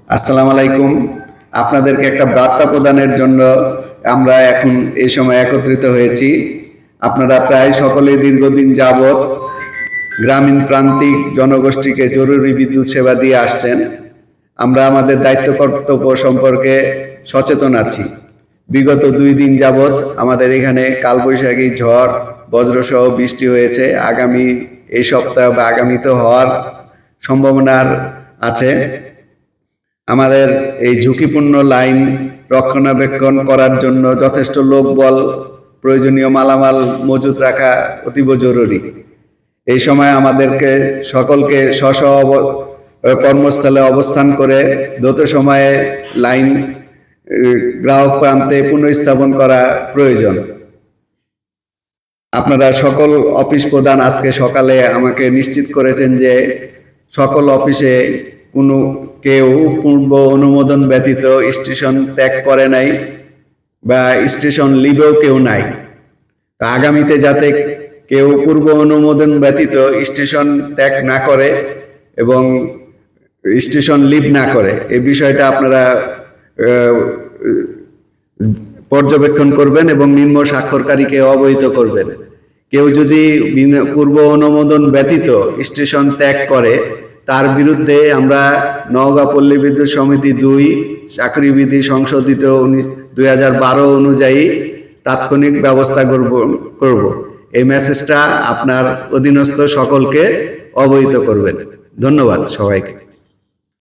আসসালামু আলাইকুম। আপনাদেরকে একটা বার্তা প্রদানের জন্য আমরা এখন এই সময় একত্রিত হয়েছি। আপনারা প্রায় সকলেই দীর্ঘদিন যাবৎ গ্রামীণ প্রান্তিক জনগোষ্ঠীকে জরুরি বিদ্যুৎ সেবা দিয়ে আসছেন। আমরা আমাদের দায়িত্ব কর্তব্য সম্পর্কে সচেতন আছি। বিগত 2 দিন যাবৎ আমাদের এখানে কালবৈশাখী ঝড় বজ্রসহ বৃষ্টি হয়েছে। আগামী এই সপ্তাহ বা আগামীতে হওয়ার সম্ভাবনার আছে। আমাদের এই ঝুঁকিপূর্ণ লাইন রক্ষণাবেক্ষণ করার জন্য যথেষ্ট লোকবল, প্রয়োজনীয় মালামাল মজুত রাখা অতীব জরুরি। এই সময় আমাদেরকে সকলকে স্ব কর্মস্থলে অবস্থান করে দ্রুত সময়ে লাইন গ্রাহক প্রান্তে পুনঃস্থাপন করা প্রয়োজন। আপনারা সকল অফিস প্রধান আজকে সকালে আমাকে নিশ্চিত করেছেন যে সকল অফিসে কোনো কেউ পূর্ব অনুমোদন ব্যতীত স্টেশন ত্যাগ করে নাই বা স্টেশন লিভেও কেউ নাই। তা আগামীতে যাতে কেউ পূর্ব অনুমোদন ব্যতীত স্টেশন ত্যাগ না করে এবং স্টেশন লিভ না করে, এই বিষয়টা আপনারা পর্যবেক্ষণ করবেন এবং নিম্ন স্বাক্ষরকারীকে অবহিত করবেন। কেউ যদি পূর্ব অনুমোদন ব্যতীত স্টেশন ত্যাগ করে তার বিরুদ্ধে আমরা নওগাঁ পল্লী বিদ্যুৎ সমিতি 2 চাকরিবিধি সংশোধিত 2012 অনুযায়ী তাৎক্ষণিক ব্যবস্থা করব। এই মেসেজটা আপনার অধীনস্থ সকলকে অবহিত করবেন। ধন্যবাদ সবাইকে।